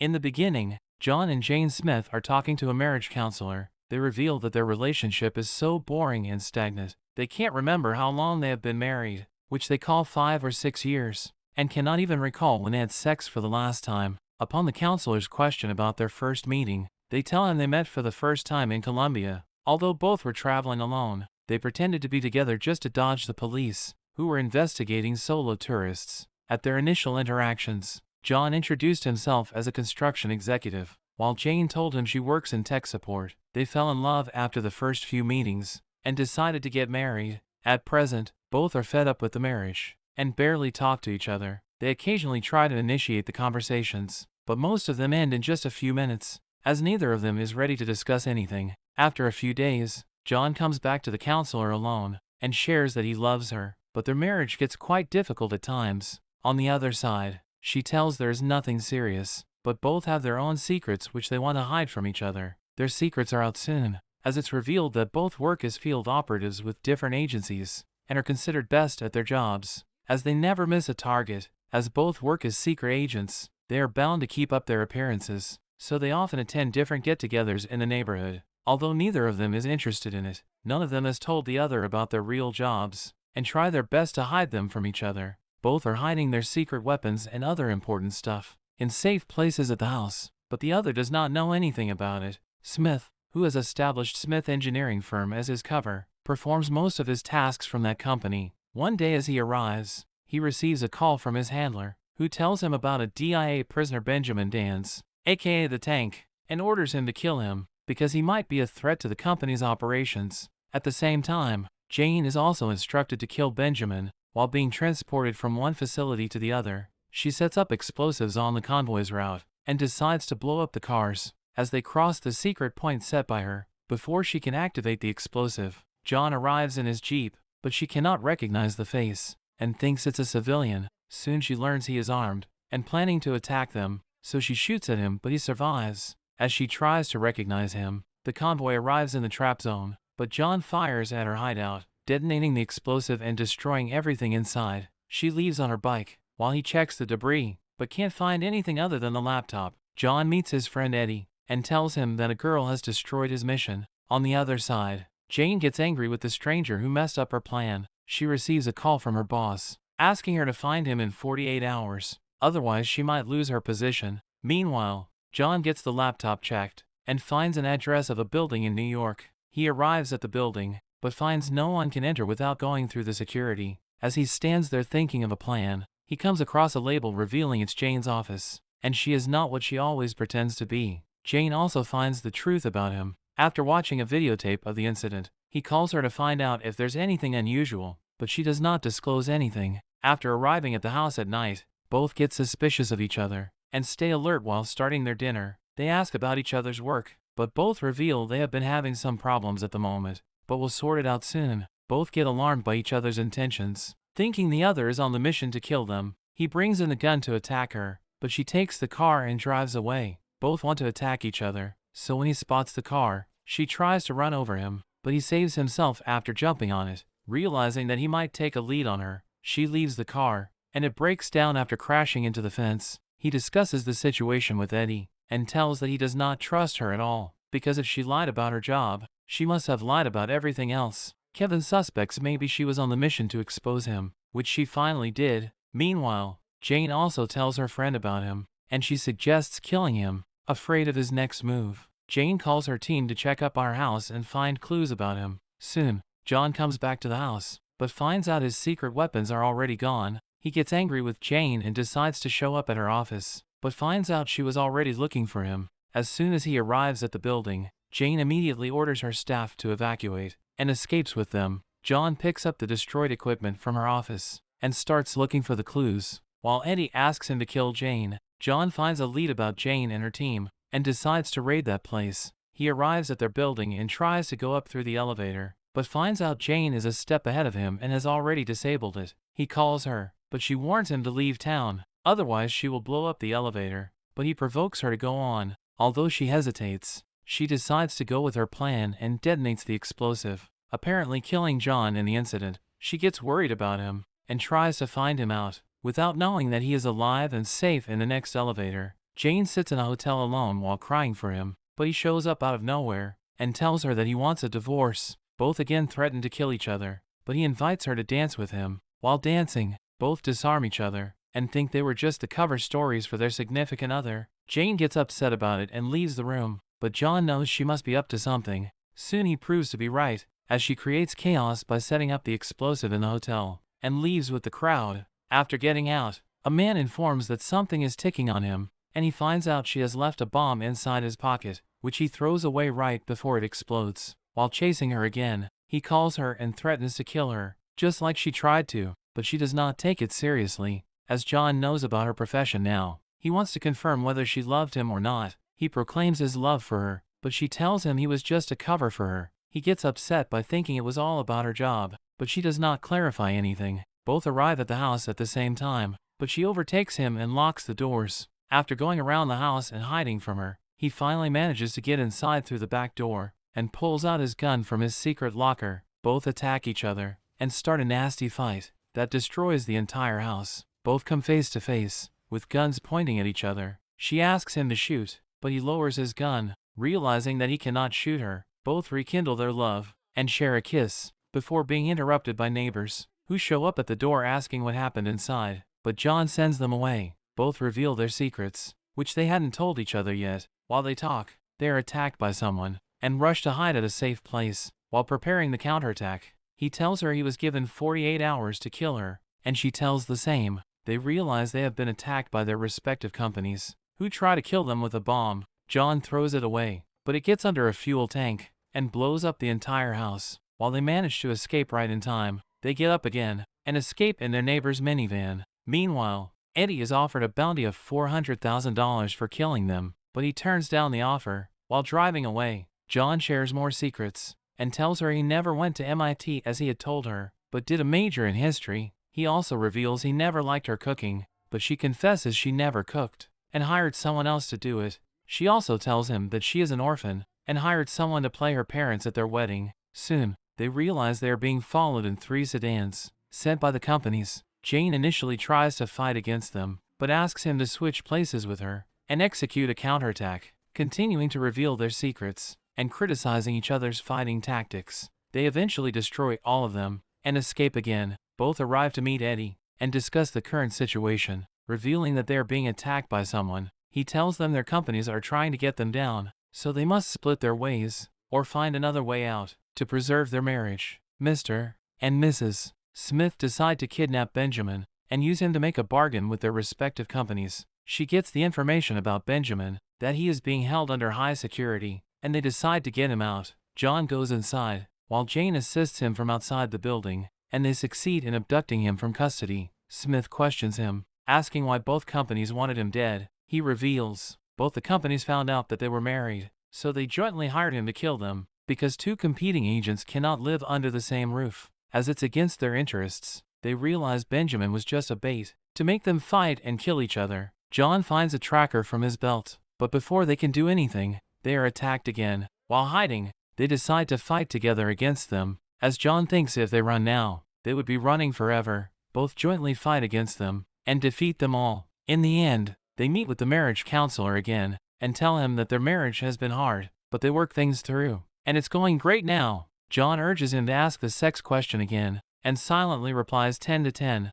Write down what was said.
In the beginning, John and Jane Smith are talking to a marriage counselor. They reveal that their relationship is so boring and stagnant. They can't remember how long they have been married, which they call 5 or 6 years, and cannot even recall when they had sex for the last time. Upon the counselor's question about their first meeting, they tell him they met for the first time in Colombia. Although both were traveling alone, they pretended to be together just to dodge the police, who were investigating solo tourists. At their initial interactions, John introduced himself as a construction executive, while Jane told him she works in tech support. They fell in love after the first few meetings, and decided to get married. At present, both are fed up with the marriage, and barely talk to each other. They occasionally try to initiate the conversations, but most of them end in just a few minutes, as neither of them is ready to discuss anything. After a few days, John comes back to the counselor alone, and shares that he loves her, but their marriage gets quite difficult at times. On the other side, she tells there is nothing serious, but both have their own secrets which they want to hide from each other. Their secrets are out soon, as it's revealed that both work as field operatives with different agencies, and are considered best at their jobs, as they never miss a target. As both work as secret agents, they are bound to keep up their appearances, so they often attend different get-togethers in the neighborhood. Although neither of them is interested in it, none of them has told the other about their real jobs, and try their best to hide them from each other. Both are hiding their secret weapons and other important stuff in safe places at the house, but the other does not know anything about it. Smith, who has established Smith Engineering Firm as his cover, performs most of his tasks from that company. One day as he arrives, he receives a call from his handler, who tells him about a DIA prisoner Benjamin Dans, aka the Tank, and orders him to kill him, because he might be a threat to the company's operations. At the same time, Jane is also instructed to kill Benjamin. While being transported from one facility to the other, she sets up explosives on the convoy's route, and decides to blow up the cars. As they cross the secret point set by her, before she can activate the explosive, John arrives in his Jeep, but she cannot recognize the face, and thinks it's a civilian. Soon she learns he is armed, and planning to attack them, so she shoots at him but he survives. As she tries to recognize him, the convoy arrives in the trap zone, but John fires at her hideout, detonating the explosive and destroying everything inside. She leaves on her bike, while he checks the debris, but can't find anything other than the laptop. John meets his friend Eddie, and tells him that a girl has destroyed his mission. On the other side, Jane gets angry with the stranger who messed up her plan. She receives a call from her boss, asking her to find him in 48 hours, otherwise she might lose her position. Meanwhile, John gets the laptop checked, and finds an address of a building in New York. He arrives at the building, but finds no one can enter without going through the security. As he stands there thinking of a plan, he comes across a label revealing it's Jane's office, and she is not what she always pretends to be. Jane also finds the truth about him. After watching a videotape of the incident, he calls her to find out if there's anything unusual, but she does not disclose anything. After arriving at the house at night, both get suspicious of each other, and stay alert while starting their dinner. They ask about each other's work, but both reveal they have been having some problems at the moment, but will sort it out soon. Both get alarmed by each other's intentions, thinking the other is on the mission to kill them. He brings in the gun to attack her, but she takes the car and drives away. Both want to attack each other, so when he spots the car, she tries to run over him, but he saves himself after jumping on it. Realizing that he might take a lead on her, she leaves the car, and it breaks down after crashing into the fence. He discusses the situation with Eddie, and tells that he does not trust her at all, because if she lied about her job, she must have lied about everything else. Kevin suspects maybe she was on the mission to expose him, which she finally did. Meanwhile, Jane also tells her friend about him, and she suggests killing him, afraid of his next move. Jane calls her team to check up our house and find clues about him. Soon, John comes back to the house, but finds out his secret weapons are already gone. He gets angry with Jane and decides to show up at her office, but finds out she was already looking for him. As soon as he arrives at the building, Jane immediately orders her staff to evacuate, and escapes with them. John picks up the destroyed equipment from her office, and starts looking for the clues. While Eddie asks him to kill Jane, John finds a lead about Jane and her team, and decides to raid that place. He arrives at their building and tries to go up through the elevator, but finds out Jane is a step ahead of him and has already disabled it. He calls her, but she warns him to leave town, otherwise she will blow up the elevator, but he provokes her to go on. Although she hesitates, she decides to go with her plan and detonates the explosive, apparently killing John in the incident. She gets worried about him, and tries to find him out, without knowing that he is alive and safe in the next elevator. Jane sits in a hotel alone while crying for him, but he shows up out of nowhere and tells her that he wants a divorce. Both again threaten to kill each other, but he invites her to dance with him. While dancing, both disarm each other and think they were just the cover stories for their significant other. Jane gets upset about it and leaves the room, but John knows she must be up to something. Soon he proves to be right, as she creates chaos by setting up the explosive in the hotel, and leaves with the crowd. After getting out, a man informs that something is ticking on him, and he finds out she has left a bomb inside his pocket, which he throws away right before it explodes. While chasing her again, he calls her and threatens to kill her, just like she tried to, but she does not take it seriously, as John knows about her profession now. He wants to confirm whether she loved him or not. He proclaims his love for her, but she tells him he was just a cover for her. He gets upset by thinking it was all about her job, but she does not clarify anything. Both arrive at the house at the same time, but she overtakes him and locks the doors. After going around the house and hiding from her, he finally manages to get inside through the back door and pulls out his gun from his secret locker. Both attack each other and start a nasty fight that destroys the entire house. Both come face to face, with guns pointing at each other. She asks him to shoot, but he lowers his gun, realizing that he cannot shoot her. Both rekindle their love and share a kiss before being interrupted by neighbors, who show up at the door asking what happened inside, but John sends them away. Both reveal their secrets, which they hadn't told each other yet. While they talk, they are attacked by someone and rush to hide at a safe place. While preparing the counterattack, he tells her he was given 48 hours to kill her, and she tells the same. They realize they have been attacked by their respective companies, who try to kill them with a bomb. John throws it away, but it gets under a fuel tank and blows up the entire house. While they manage to escape right in time, they get up again and escape in their neighbor's minivan. Meanwhile, Eddie is offered a bounty of $400,000 for killing them, but he turns down the offer. While driving away, John shares more secrets and tells her he never went to MIT as he had told her, but did a major in history. He also reveals he never liked her cooking, but she confesses she never cooked and hired someone else to do it. She also tells him that she is an orphan and hired someone to play her parents at their wedding. Soon, they realize they are being followed in 3 sedans sent by the companies. Jane initially tries to fight against them, but asks him to switch places with her and execute a counterattack, continuing to reveal their secrets and criticizing each other's fighting tactics. They eventually destroy all of them and escape again. Both arrive to meet Eddie and discuss the current situation, revealing that they are being attacked by someone. He tells them their companies are trying to get them down, so they must split their ways or find another way out to preserve their marriage. Mr. and Mrs. Smith decide to kidnap Benjamin and use him to make a bargain with their respective companies. She gets the information about Benjamin, that he is being held under high security, and they decide to get him out. John goes inside, while Jane assists him from outside the building, and they succeed in abducting him from custody. Smith questions him, asking why both companies wanted him dead. He reveals both the companies found out that they were married, so they jointly hired him to kill them, because 2 competing agents cannot live under the same roof, as it's against their interests. They realize Benjamin was just a bait to make them fight and kill each other. John finds a tracker from his belt, but before they can do anything, they are attacked again. While hiding, they decide to fight together against them, as John thinks if they run now, they would be running forever. Both jointly fight against them and defeat them all. In the end, they meet with the marriage counselor again and tell him that their marriage has been hard, but they work things through, and it's going great now. John urges him to ask the sex question again, and silently replies 10 to 10.